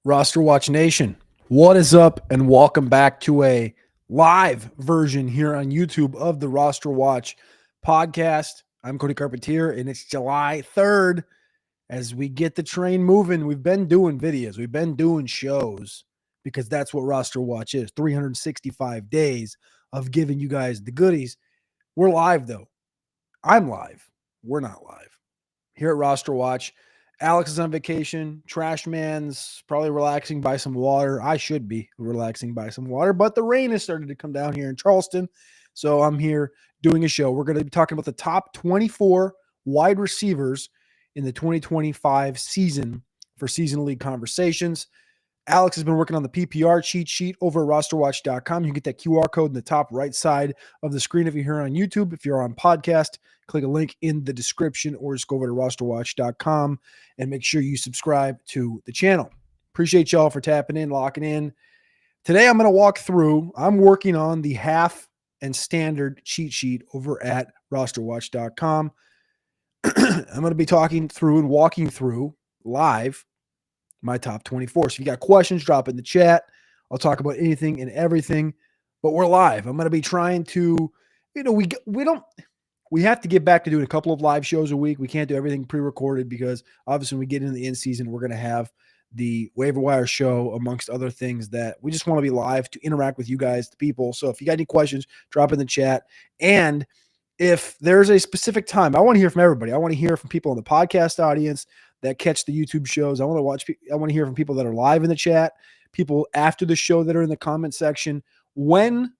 RosterWatch Nation, what is up, and welcome back to a live version here on YouTube of the RosterWatch podcast. I'm Cody Carpentier, and it's July 3rd as we get the train moving. We've been doing videos, we've been doing shows because that's what RosterWatch is 365 days of giving you guys the goodies. We're live, though. I'm live. We're not live here at RosterWatch. Alex is on vacation. Trash Man's probably relaxing by some water. I should be relaxing by some water, but the rain has started to come down here in Charleston. So I'm here doing a show. We're going to be talking about the top 24 wide receivers in the 2025 season for Season League Conversations. Alex has been working on the PPR cheat sheet over at rosterwatch.com. You can get that QR code in the top right side of the screen if you're here on YouTube. If you're on podcast, click a link in the description or just go over to rosterwatch.com and make sure you subscribe to the channel. Appreciate y'all for tapping in, locking in. Today I'm going to walk through, I'm working on the half and standard cheat sheet over at rosterwatch.com. I'm going to be talking through and walking through live my top 24. So if you got questions, drop it in the chat. I'll talk about anything and everything, but we're live. I'm going to be trying to, we have to get back to doing a couple of live shows a week. We can't do everything pre-recorded because obviously when we get into the end season, we're going to have the waiver wire show amongst other things that we just want to be live to interact with you guys, the people. So if you got any questions, drop in the chat. And if there's a specific time, I want to hear from everybody. I want to hear from people in the podcast audience that catch the YouTube shows. I want to hear from people that are live in the chat, people after the show that are in the comment section. When,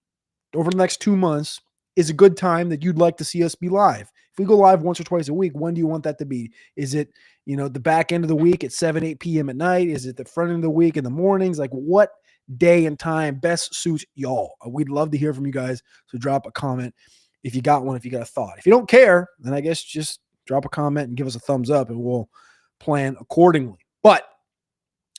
over the next 2 months, is a good time that you'd like to see us be live? If we go live once or twice a week, when do you want that to be? Is it, the back end of the week at 7, 8 p.m. at night? Is it the front end of the week in the mornings? Like, what day and time best suits y'all? We'd love to hear from you guys. So drop a comment if you got one, if you got a thought. If you don't care, then I guess just drop a comment and give us a thumbs up and we'll plan accordingly. But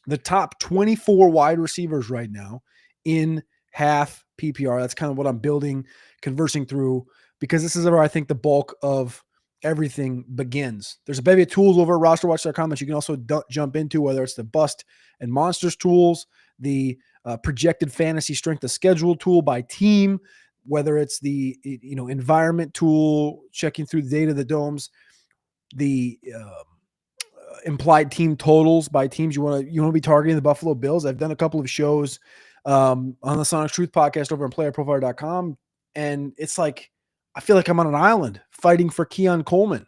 the top 24 wide receivers right now in half PPR, that's kind of what I'm building, conversing through, because this is where I think the bulk of everything begins. There's a bevy of tools over at rosterwatch.com that you can also jump into, whether it's the bust and monsters tools, the projected fantasy strength of schedule tool by team, whether it's the environment tool, checking through the data of the domes, the implied team totals by teams you want to be targeting. The Buffalo Bills. I've done a couple of shows on the Sonic Truth podcast over on playerprofiler.com, and it's like I feel like I'm on an island fighting for Keon Coleman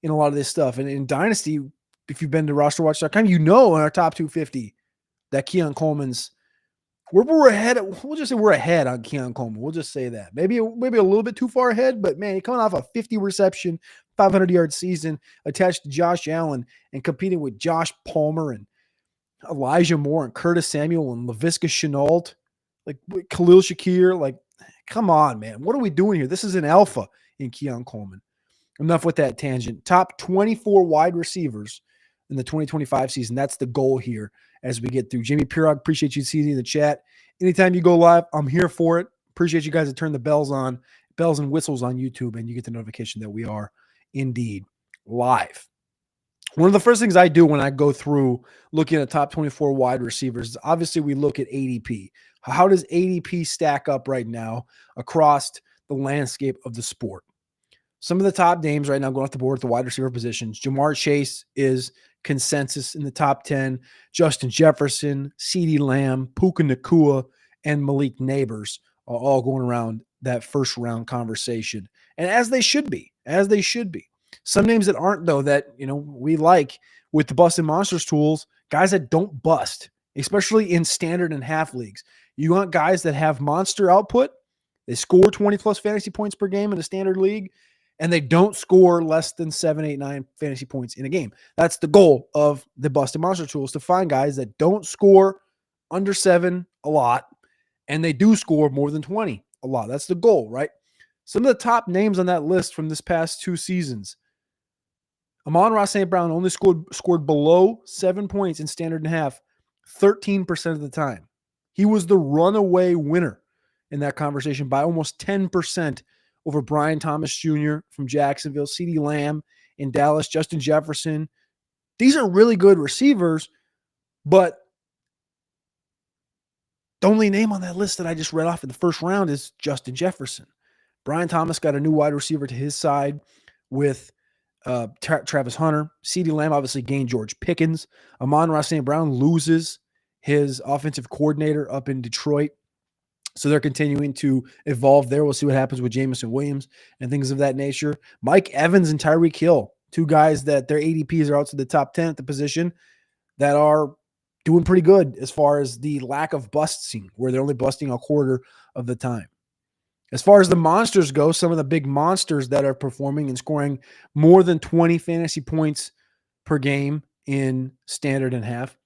in a lot of this stuff. And in Dynasty, if you've been to rosterwatch.com, in our top 250 that Keon Coleman's we're ahead. We'll just say we're ahead on Keon Coleman. We'll just say that. Maybe a little bit too far ahead, but man, coming off a 50 reception, 500-yard season attached to Josh Allen and competing with Josh Palmer and Elijah Moore and Curtis Samuel and Laviska Shenault, like Khalil Shakir. Like, come on, man. What are we doing here? This is an alpha in Keon Coleman. Enough with that tangent. Top 24 wide receivers in the 2025 season. That's the goal here as we get through. Jamie Pirog, appreciate you seeing in the chat. Anytime you go live, I'm here for it. Appreciate you guys that turn the bells and whistles on YouTube, and you get the notification that we are indeed live. One of the first things I do when I go through looking at top 24 wide receivers is obviously we look at ADP. How does ADP stack up right now across the landscape of the sport? Some of the top names right now going off the board at the wide receiver positions. Jamar Chase is consensus in the top 10. Justin Jefferson, CeeDee Lamb, Puka Nacua, and Malik Neighbors are all going around that first round conversation. And as they should be. Some names that aren't, though, that we like with the bust and monsters tools, guys that don't bust, especially in standard and half leagues. You want guys that have monster output. They score 20 plus fantasy points per game in a standard league, and they don't score less than 7, 8, 9 fantasy points in a game. That's the goal of the bust and monster tools, to find guys that don't score under 7 a lot, and they do score more than 20 a lot. That's the goal, right? Some of the top names on that list from this past 2 seasons. Amon-Ra St. Brown only scored below 7 points in standard and half 13% of the time. He was the runaway winner in that conversation by almost 10% over Brian Thomas Jr. from Jacksonville, CeeDee Lamb in Dallas, Justin Jefferson. These are really good receivers, but The only name on that list that I just read off in the first round is Justin Jefferson. Brian Thomas got a new wide receiver to his side with Travis Hunter. CeeDee Lamb obviously gained George Pickens. Amon-Ra St. Brown loses his offensive coordinator up in Detroit. So they're continuing to evolve there. We'll see what happens with Jameson Williams and things of that nature. Mike Evans and Tyreek Hill, two guys that their ADPs are out to the top 10 at the position that are doing pretty good as far as the lack of busting, where they're only busting a quarter of the time. As far as the monsters go, some of the big monsters that are performing and scoring more than 20 fantasy points per game in standard and half.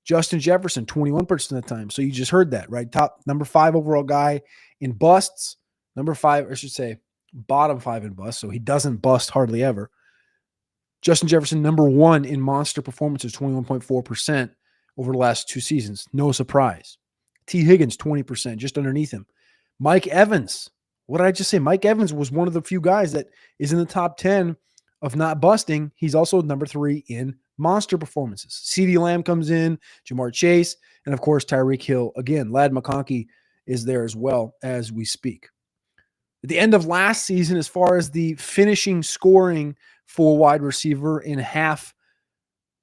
Justin Jefferson, 21% of the time. So you just heard that, right? Number 5 overall guy in busts. Number 5, I should say, bottom 5 in busts. So he doesn't bust hardly ever. Justin Jefferson, number 1 in monster performances, 21.4% over the last 2 seasons. No surprise. T. Higgins, 20%, just underneath him. Mike Evans. What did I just say? Mike Evans was one of the few guys that is in the top 10 of not busting. He's also number 3 in monster performances. CeeDee Lamb comes in, Jamar Chase, and of course, Tyreek Hill. Again, Ladd McConkey is there as well as we speak. At the end of last season, as far as the finishing scoring for wide receiver in half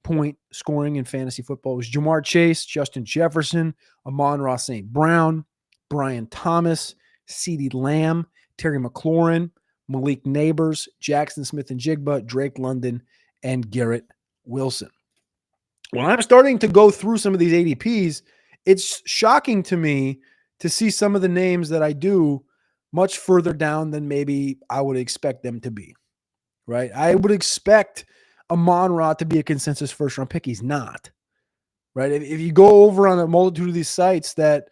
point scoring in fantasy football was Jamar Chase, Justin Jefferson, Amon-Ra St. Brown, Brian Thomas, CeeDee Lamb, Terry McLaurin, Malik Neighbors, Jackson Smith-Njigba, Drake London, and Garrett Wilson. When I'm starting to go through some of these ADPs, it's shocking to me to see some of the names that I do much further down than maybe I would expect them to be, right? I would expect Amon-Ra to be a consensus first-round pick. He's not, right? If you go over on a multitude of these sites that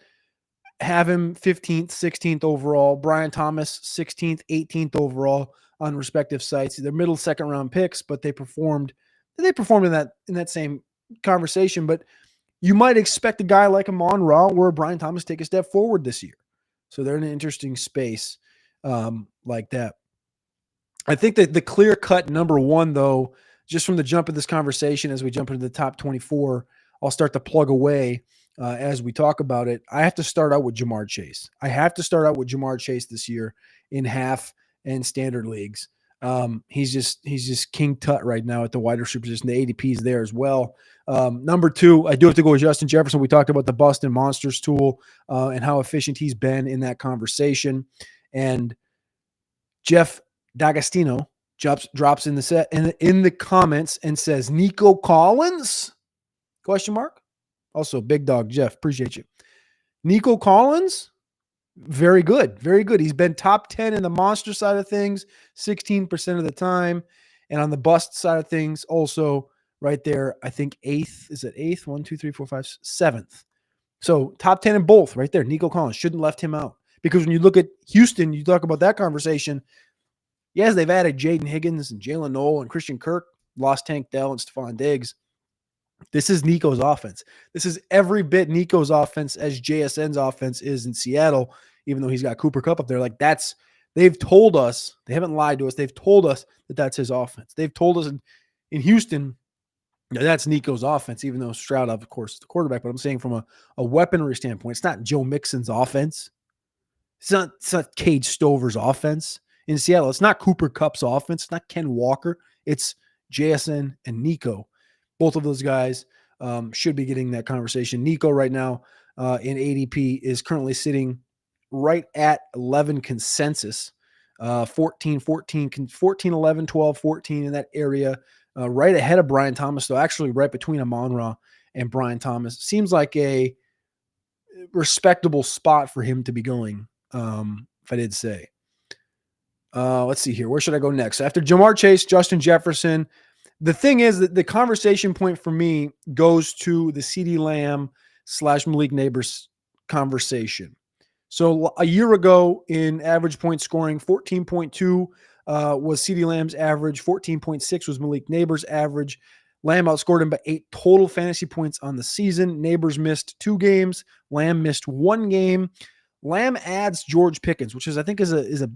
have him 15th, 16th overall, Brian Thomas 16th, 18th overall on respective sites. They're middle second round picks, but they performed in that same conversation. But you might expect a guy like Amon-Ra or Brian Thomas take a step forward this year. So they're in an interesting space like that. I think that the clear-cut number 1, though, just from the jump of this conversation as we jump into the top 24, I'll start to plug away as we talk about it. I have to start out with Jamar Chase. I have to start out with Jamar Chase this year in half and standard leagues. He's just king tut right now at the wide receiver position. The ADP is there as well. Number 2, I do have to go with Justin Jefferson. We talked about the Bust and Monsters tool and how efficient he's been in that conversation. And Jeff D'Agostino drops in the comments and says, Nico Collins? Question mark. Also, Big Dog Jeff, appreciate you. Nico Collins, very good, very good. He's been top 10 in the monster side of things, 16% of the time. And on the bust side of things, also right there, I think 8th. Is it 8th? 1, 2, 3, 4, 5, 7th. So top 10 in both right there. Nico Collins, shouldn't left him out. Because when you look at Houston, you talk about that conversation. Yes, they've added Jaden Higgins and Jalen Noel and Christian Kirk, lost Tank Dell and Stephon Diggs. This is Nico's offense. This is every bit Nico's offense as JSN's offense is in Seattle, even though he's got Cooper Kupp up there. Like they've told us, they haven't lied to us. They've told us that that's his offense. They've told us in Houston that that's Nico's offense, even though Stroud, of course, is the quarterback. But I'm saying from a weaponry standpoint, it's not Joe Mixon's offense. It's not Cade Stover's offense in Seattle. It's not Cooper Kupp's offense. It's not Ken Walker. It's JSN and Nico. Both of those guys should be getting that conversation. Nico right now in ADP is currently sitting right at 11 consensus, 14, 11, 12, 14 in that area, right ahead of Brian Thomas, though, actually right between Amon-Ra and Brian Thomas. Seems like a respectable spot for him to be going, if I did say. Let's see here. Where should I go next? After Jamar Chase, Justin Jefferson. The thing is that the conversation point for me goes to the CeeDee Lamb / Malik Neighbors conversation. So a year ago in average point scoring, 14.2 was CeeDee Lamb's average, 14.6 was Malik Neighbors' average. Lamb outscored him by 8 total fantasy points on the season. Neighbors missed 2 games. Lamb missed 1 game. Lamb adds George Pickens, which I think is a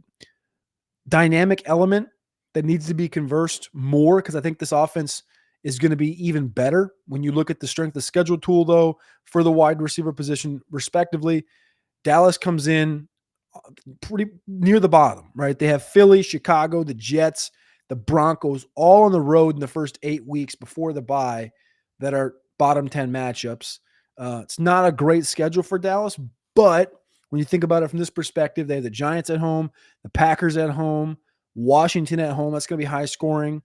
dynamic element that needs to be conversed more, because I think this offense is going to be even better. When you look at the strength of schedule tool, though, for the wide receiver position, respectively, Dallas comes in pretty near the bottom, right? They have Philly, Chicago, the Jets, the Broncos, all on the road in the first 8 weeks before the bye that are bottom 10 matchups. It's not a great schedule for Dallas, but when you think about it from this perspective, they have the Giants at home, the Packers at home, Washington at home. That's going to be high scoring.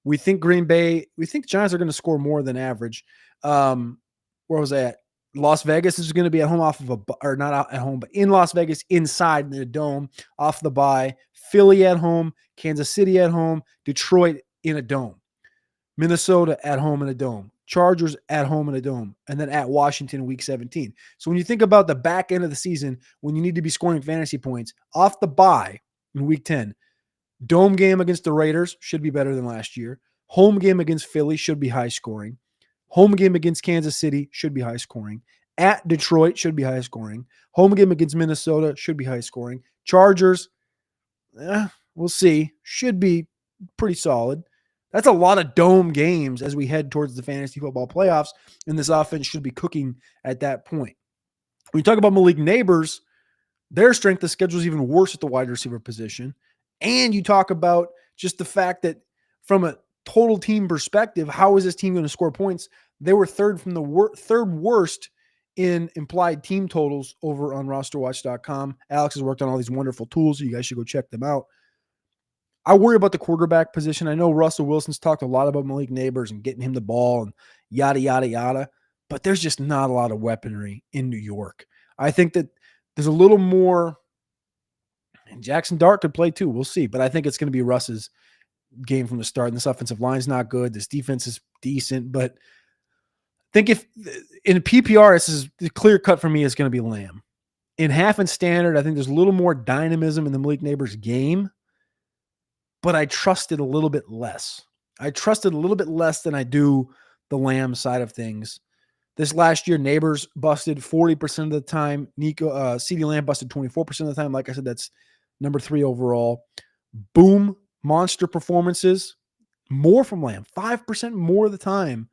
We think the Giants are going to score more than average. Where was I at? Las Vegas is going to be at home or not out at home, but in Las Vegas, inside the dome, off the bye. Philly at home, Kansas City at home, Detroit in a dome, Minnesota at home in a dome, Chargers at home in a dome, and then at Washington week 17. So when you think about the back end of the season, when you need to be scoring fantasy points off the bye in week 10, dome game against the Raiders should be better than last year. Home game against Philly should be high scoring. Home game against Kansas City should be high scoring. At Detroit should be high scoring. Home game against Minnesota should be high scoring. Chargers, we'll see. Should be pretty solid. That's a lot of dome games as we head towards the fantasy football playoffs, and this offense should be cooking at that point. When you talk about Malik Neighbors, their strength of schedule is even worse at the wide receiver position. And you talk about just the fact that from a total team perspective, how is this team going to score points? They were third from the third worst in implied team totals over on RosterWatch.com. Alex has worked on all these wonderful tools, so you guys should go check them out. I worry about the quarterback position. I know Russell Wilson's talked a lot about Malik Neighbors and getting him the ball and yada, yada, yada, but there's just not a lot of weaponry in New York. I think that there's a little more, and Jackson Dart could play too. We'll see, but I think it's going to be Russ's game from the start. And this offensive line's not good. This defense is decent, but I think if in PPR, this is the clear cut for me is going to be Lamb. In half and standard, I think there's a little more dynamism in the Malik Neighbors game, but I trust it a little bit less. I trust it a little bit less than I do the Lamb side of things. This last year, Neighbors busted 40% of the time. CeeDee Lamb busted 24% of the time. Like I said, that's number 3 overall. Boom, monster performances. More from Lamb, 5% more of the time.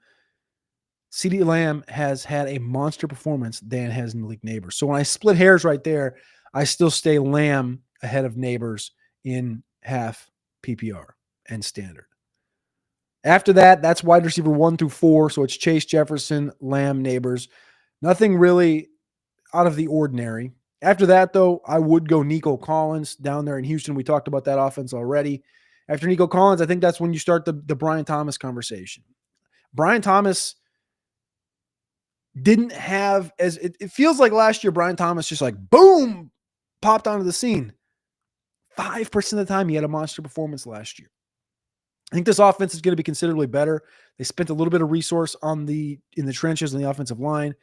CeeDee Lamb has had a monster performance than has Malik Neighbors. So when I split hairs right there, I still stay Lamb ahead of Neighbors in half PPR and standard. After that, that's wide receiver 1 through 4. So it's Chase, Jefferson, Lamb, Neighbors. Nothing really out of the ordinary. After that, though, I would go Nico Collins down there in Houston. We talked about that offense already. After Nico Collins, I think that's when you start the Brian Thomas conversation. Brian Thomas didn't have as it feels like last year, Brian Thomas just like boom, popped onto the scene. 5% of the time he had a monster performance last year. I think this offense is going to be considerably better. They spent a little bit of resource in the trenches on the offensive line.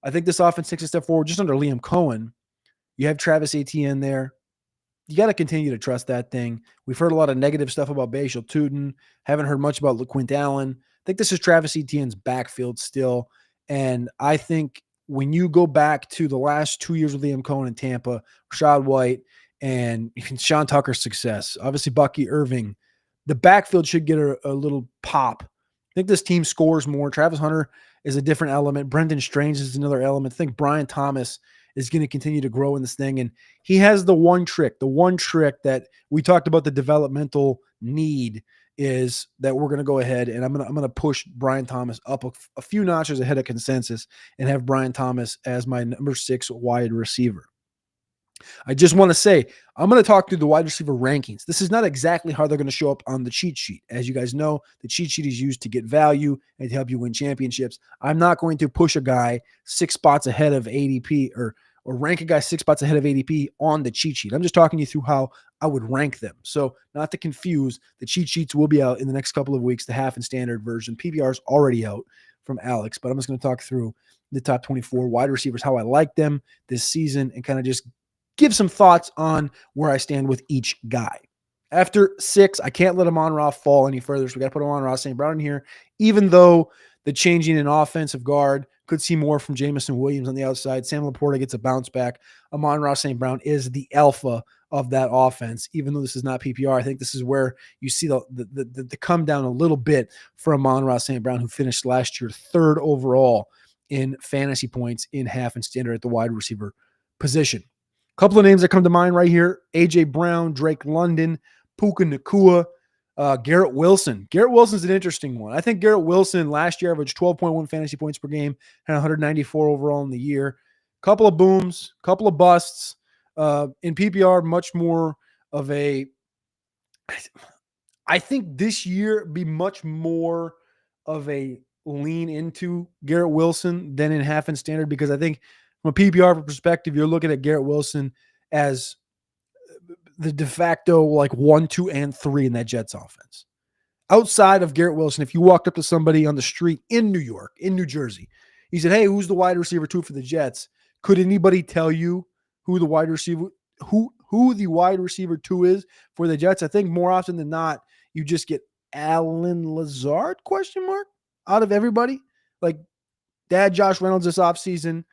I think this offense takes a step forward just under Liam Cohen. You have Travis Etienne there. You got to continue to trust that thing. We've heard a lot of negative stuff about Bashal Tootin. Haven't heard much about LaQuint Allen. I think this is Travis Etienne's backfield still. And I think when you go back to the last 2 years with Liam Cohen in Tampa, Rashad White, and Sean Tucker's success, obviously Bucky Irving, the backfield should get a little pop. I think this team scores more. Travis Hunter is a different element. Brendan Strange is another element. I think Brian Thomas is going to continue to grow in this thing. And he has the one trick that we talked about, the developmental need is that we're going to go ahead and I'm going to push Brian Thomas up a few notches ahead of consensus and have Brian Thomas as my number 6 wide receiver. I just want to say, I'm going to talk through the wide receiver rankings. This is not exactly how they're going to show up on the cheat sheet. As you guys know, the cheat sheet is used to get value and to help you win championships. I'm not going to push a guy 6 spots ahead of ADP or rank a guy 6 spots ahead of ADP on the cheat sheet. I'm just talking you through how I would rank them. So not to confuse, the cheat sheets will be out in the next couple of weeks, the half and standard version. PPR is already out from Alex, but I'm just going to talk through the top 24 wide receivers, how I like them this season, and kind of just give some thoughts on where I stand with each guy. After 6, I can't let Amon-Ra fall any further, so we got to put Amon-Ra St. Brown in here, even though the changing in offensive guard could see more from Jamison Williams on the outside. Sam Laporta gets a bounce back. Amon-Ra St. Brown is the alpha of that offense, even though this is not PPR. I think this is where you see the come down a little bit for Amon-Ra St. Brown, who finished last year 3rd overall in fantasy points in half and standard at the wide receiver position. A couple of names that come to mind right here: A.J. Brown, Drake London, Puka Nacua, Garrett Wilson. Garrett Wilson's an interesting one. I think Garrett Wilson last year averaged 12.1 fantasy points per game, had 194 overall in the year. Couple of booms, couple of busts. In PPR, much more of a, I think this year be much more of a lean into Garrett Wilson than in half and standard, because I think from a PPR perspective, you're looking at Garrett Wilson as the de facto like 1, 2, and 3 in that Jets offense. Outside of Garrett Wilson, if you walked up to somebody on the street in New York, in New Jersey, he said, "Hey, who's the wide receiver 2 for the Jets?" Could anybody tell you who the wide receiver 2 is for the Jets? I think more often than not, you just get Allen Lazard ? Out of everybody. Like, dad Josh Reynolds this offseason,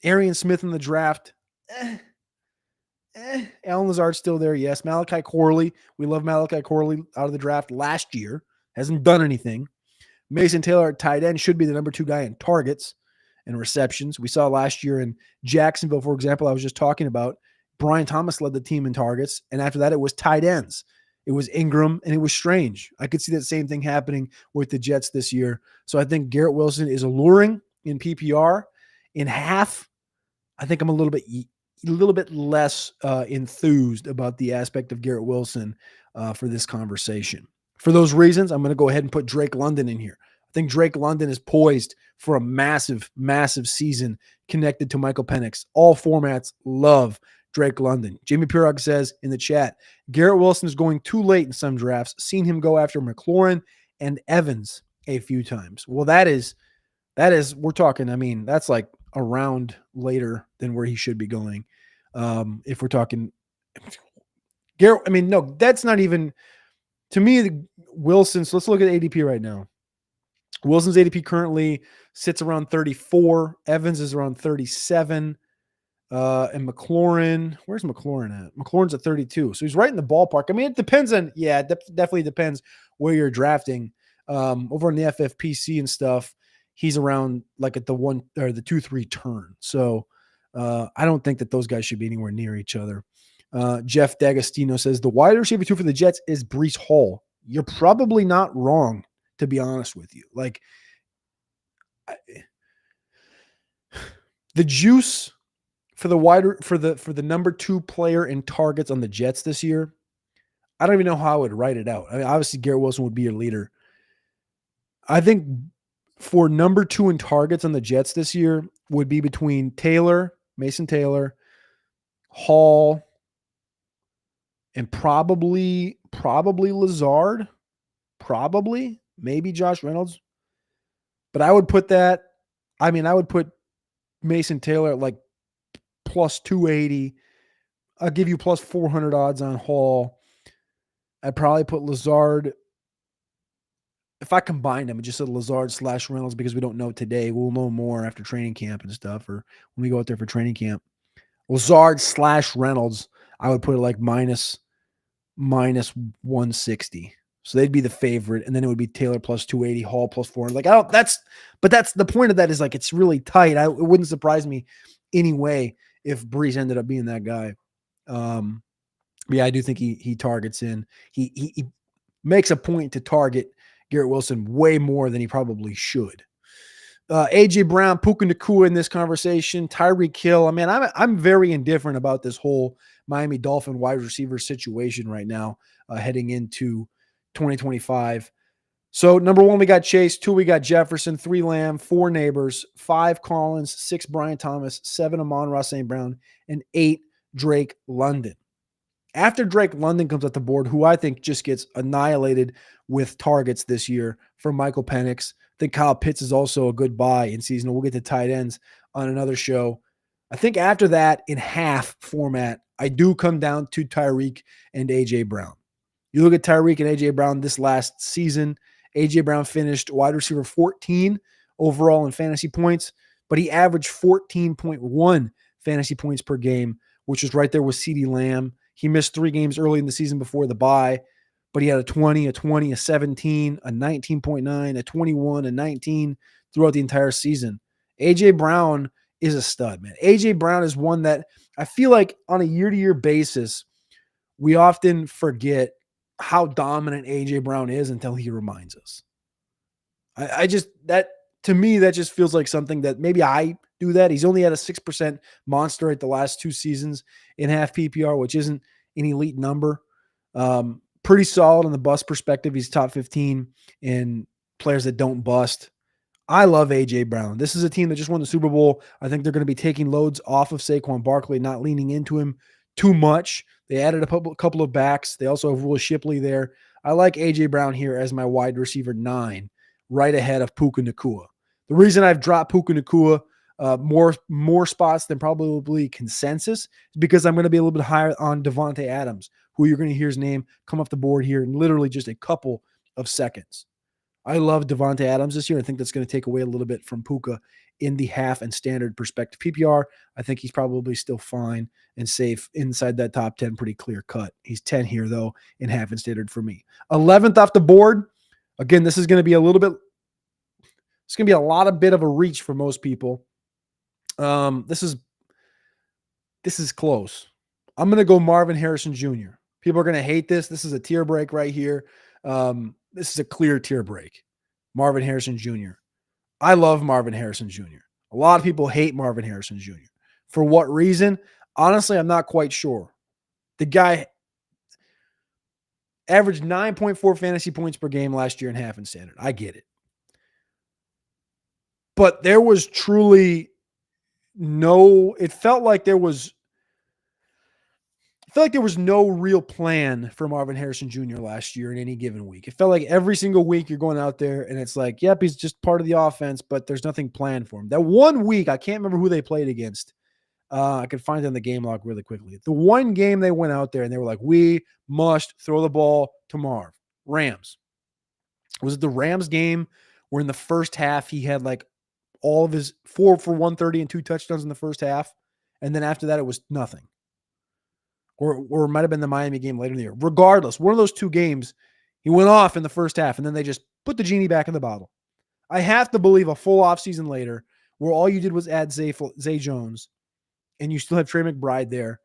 Arian Smith in the draft. Allen Lazard's still there, yes. Malachi Corley. We love Malachi Corley out of the draft last year. Hasn't done anything. Mason Taylor at tight end should be the number 2 guy in targets and receptions. We saw last year in Jacksonville, for example, I was just talking about, Brian Thomas led the team in targets, and after that it was tight ends. It was Ingram, and it was Strange. I could see that same thing happening with the Jets this year. So I think Garrett Wilson is alluring in PPR. In half, I think I'm a little bit less enthused about the aspect of Garrett Wilson for this conversation. For those reasons, I'm going to go ahead and put Drake London in here. I think Drake London is poised for a massive, massive season connected to Michael Penix. All formats love Drake London. Jamie Pirog says in the chat, Garrett Wilson is going too late in some drafts. Seen him go after McLaurin and Evans a few times. Well, that is, we're talking, I mean, that's like a round later than where he should be going. If we're talking Garrett, I mean, no, that's not even, to me, Wilson's, let's look at ADP right now. Wilson's ADP currently sits around 34. Evans is around 37. And McLaurin, where's McLaurin at? McLaurin's at 32. So he's right in the ballpark. I mean, it depends on, it definitely depends where you're drafting. Over on the FFPC and stuff, he's around like at the 1 or the 2-3 turn. So I don't think that those guys should be anywhere near each other. Jeff D'Agostino says the wide receiver 2 for the Jets is Breece Hall. You're probably not wrong, to be honest with you. Like, the juice for the number 2 player in targets on the Jets this year, I don't even know how I would write it out. I mean, obviously Garrett Wilson would be your leader. I think for number 2 in targets on the Jets this year would be between Mason Taylor, Hall, and probably Lazard, maybe Josh Reynolds. But I would put Mason Taylor at like plus 280. I'll give you plus 400 odds on Hall. I'd probably put Lazard. If I combined them, I just said Lazard / Reynolds because we don't know today. We'll know more after training camp and stuff, or when we go out there for training camp. Lazard / Reynolds, I would put it like minus 160. So they'd be the favorite, and then it would be Taylor plus 280, Hall plus 400. Like, that's the point of that is like it's really tight. It wouldn't surprise me anyway if Breece ended up being that guy. Yeah, I do think he targets in. He makes a point to target Garrett Wilson way more than he probably should. A.J. Brown, Puka Nacua in this conversation, Tyreek Hill. I mean, I'm very indifferent about this whole Miami Dolphin wide receiver situation right now, heading into 2025. So number 1, we got Chase. 2, we got Jefferson. 3, Lamb. 4, Neighbors. 5, Collins. 6, Brian Thomas. 7, Amon-Ra St. Brown. And 8, Drake London. After Drake London comes off the board, who I think just gets annihilated with targets this year for Michael Penix. I think Kyle Pitts is also a good buy in season. We'll get to tight ends on another show. I think after that, in half format, I do come down to Tyreek and A.J. Brown. You look at Tyreek and A.J. Brown this last season, A.J. Brown finished wide receiver 14 overall in fantasy points, but he averaged 14.1 fantasy points per game, which was right there with CeeDee Lamb. He missed 3 games early in the season before the bye, but he had a 20, a 20, a 17, a 19.9, a 21, a 19 throughout the entire season. A.J. Brown is a stud, man. A.J. Brown is one that I feel like on a year-to-year basis, we often forget how dominant A.J. Brown is until he reminds us. I just, that to me, that just feels like something that maybe I do that. He's only had a 6% monster rate the last 2 seasons in half PPR, which isn't an elite number. Pretty solid on the bust perspective. He's top 15 in players that don't bust. I love A.J. Brown. This is a team that just won the Super Bowl. I think they're going to be taking loads off of Saquon Barkley, not leaning into him too much. They added a couple of backs. They also have Will Shipley there. I like A.J. Brown here as my wide receiver 9, right ahead of Puka Nacua. The reason I've dropped Puka Nacua more spots than probably consensus is because I'm going to be a little bit higher on Davante Adams, who you're going to hear his name come off the board here in literally just a couple of seconds. I love Davante Adams this year. I think that's going to take away a little bit from Puka in the half and standard perspective. PPR, I think he's probably still fine and safe inside that top 10, pretty clear cut. He's 10 here, though, in half and standard for me. 11th off the board. Again, this is going to be a little bit, it's going to be a lot of bit of a reach for most people. This is close. I'm going to go Marvin Harrison Jr. People are going to hate this. This is a tier break right here. This is a clear tier break. Marvin Harrison Jr. I love Marvin Harrison Jr. A lot of people hate Marvin Harrison Jr. For what reason? Honestly, I'm not quite sure. The guy averaged 9.4 fantasy points per game last year in half and standard. I get it. But there was truly it felt like there was no real plan for Marvin Harrison Jr. last year in any given week. It felt like every single week you're going out there and it's like, yep, he's just part of the offense, but there's nothing planned for him. That one week, I can't remember who they played against. I could find it in the game log really quickly. The one game they went out there and they were like, we must throw the ball to Marv. Rams. Was it the Rams game where in the first half he had like all of his 4 for 130 and 2 touchdowns in the first half? And then after that, it was nothing. Or it might have been the Miami game later in the year. Regardless, one of those 2 games, he went off in the first half, and then they just put the genie back in the bottle. I have to believe a full offseason later, where all you did was add Zay Jones, and you still have Trey McBride there,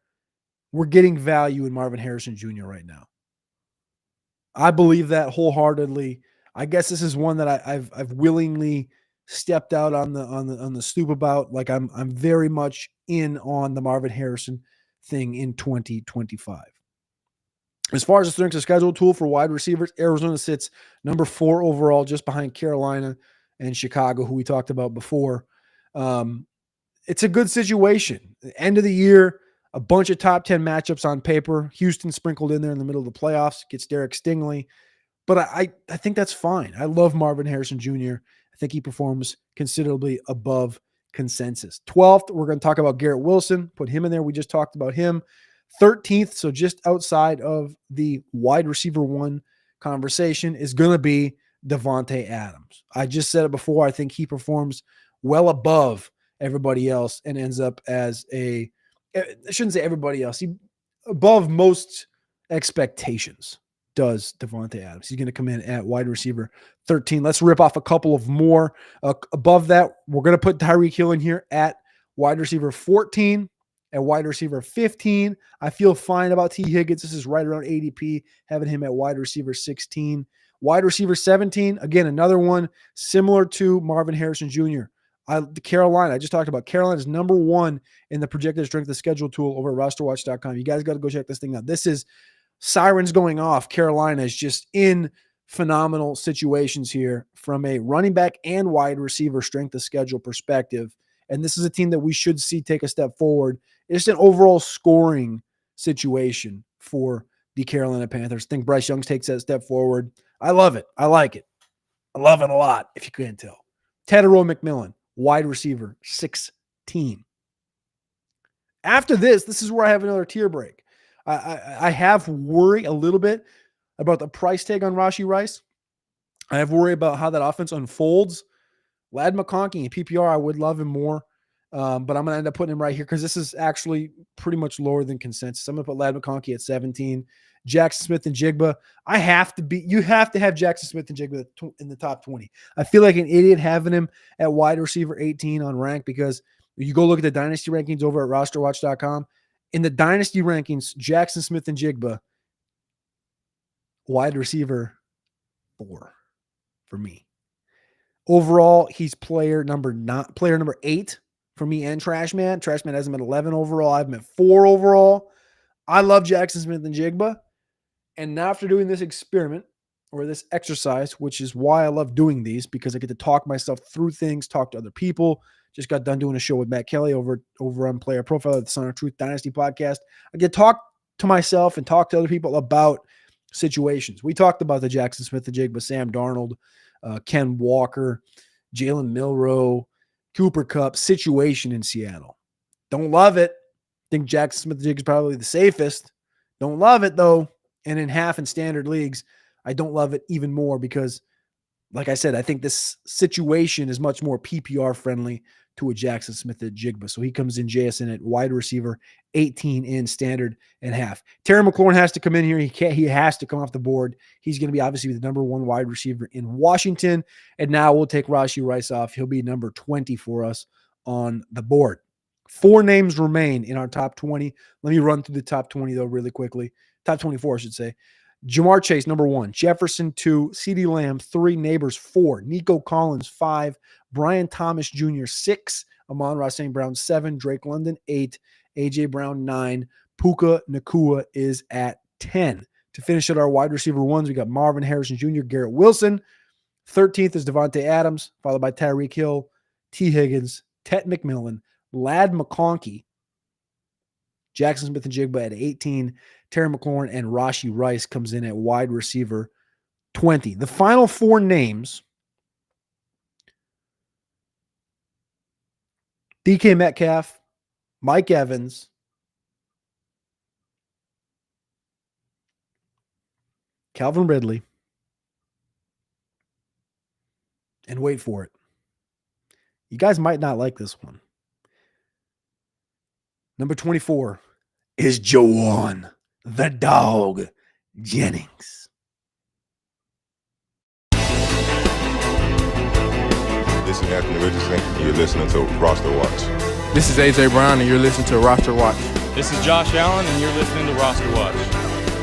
we're getting value in Marvin Harrison Jr. right now. I believe that wholeheartedly. I guess this is one that I've willingly stepped out on the stoop about. Like I'm very much in on the Marvin Harrison thing in 2025. As far as the strength of schedule tool for wide receivers, Arizona sits number 4 overall, just behind Carolina and Chicago, who we talked about before. It's a good situation. End of the year, a bunch of top 10 matchups on paper. Houston sprinkled in there in the middle of the playoffs, gets Derek Stingley. But I think that's fine. I love Marvin Harrison Jr. I think he performs considerably above consensus. 12th, we're going to talk about Garrett Wilson. Put him in there. We just talked about him. 13th, so just outside of the wide receiver 1 conversation, is going to be Davante Adams. I just said it before. I think he performs well above everybody else and ends up as I shouldn't say everybody else. He above most expectations does Davante Adams. He's going to come in at wide receiver 13. Let's rip off a couple of more. Above that, we're going to put Tyreek Hill in here at wide receiver 14. At wide receiver 15, I feel fine about T. Higgins. This is right around ADP, having him at wide receiver 16. Wide receiver 17, again, another one similar to Marvin Harrison Jr. Carolina, I just talked about Carolina's number 1 in the projected strength of schedule tool over at RosterWatch.com. You guys got to go check this thing out. This is sirens going off. Carolina is just in phenomenal situations here from a running back and wide receiver strength of schedule perspective. And this is a team that we should see take a step forward. It's an overall scoring situation for the Carolina Panthers. I think Bryce Young takes that step forward. I love it. I like it. I love it a lot, if you couldn't tell. Tedero McMillan, wide receiver, 16. After this is where I have another tier break. I have worry a little bit about the price tag on Rashee Rice. I have worry about how that offense unfolds. Lad McConkey in PPR, I would love him more. But I'm going to end up putting him right here because this is actually pretty much lower than consensus. I'm going to put Ladd McConkey at 17. Jackson Smith and Jigba. You have to have Jackson Smith and Jigba in the top 20. I feel like an idiot having him at wide receiver 18 on rank because you go look at the dynasty rankings over at rosterwatch.com. In the dynasty rankings, Jackson Smith and Jigba, wide receiver 4 for me. Overall, he's player number 8 for me and Trashman. Trashman has him at 11 overall. I have him at 4 overall. I love Jackson Smith and Jigba. And now after doing this experiment or this exercise, which is why I love doing these because I get to talk myself through things, talk to other people. Just got done doing a show with Matt Kelly over on Player Profile at the Son of Truth Dynasty podcast. I get to talk to myself and talk to other people about situations. We talked about the Jackson Smith and Jigba, Sam Darnold, Ken Walker, Jalen Milroe, Cooper Kupp situation in Seattle. Don't love it. Think Jackson Smith and Jigba is probably the safest. Don't love it though. And in half and standard leagues, I don't love it even more because, like I said, I think this situation is much more PPR friendly to a Jackson Smith and Jigba. So he comes in JSN at wide receiver, 18 in standard and half. Terry McLaurin has to come in here. He has to come off the board. He's going to be obviously the number 1 wide receiver in Washington. And now we'll take Rashee Rice off. He'll be number 20 for us on the board. 4 names remain in our top 20. Let me run through the top 20 though really quickly. Top 24, I should say. Jamar Chase, number 1. Jefferson, 2. CeeDee Lamb, 3. Neighbors, 4. Nico Collins, 5. Brian Thomas Jr., 6. Amon-Ra St. Brown, 7. Drake London, 8. A.J. Brown, 9. Puka Nacua is at 10. To finish at our wide receiver ones, we got Marvin Harrison Jr., Garrett Wilson. 13th is Devontae Adams, followed by Tyreek Hill, T. Higgins, Tet McMillan, Ladd McConkey, Jackson Smith and Jigba at 18. Terry McLaurin and Rashee Rice comes in at wide receiver 20. The final 4 names, DK Metcalf, Mike Evans, Calvin Ridley, and wait for it. You guys might not like this one. Number 24 is Jawan, the dog, Jennings. This is Anthony Richardson, and you're listening to RosterWatch. This is AJ Brown, and you're listening to RosterWatch. This is Josh Allen, and you're listening to RosterWatch.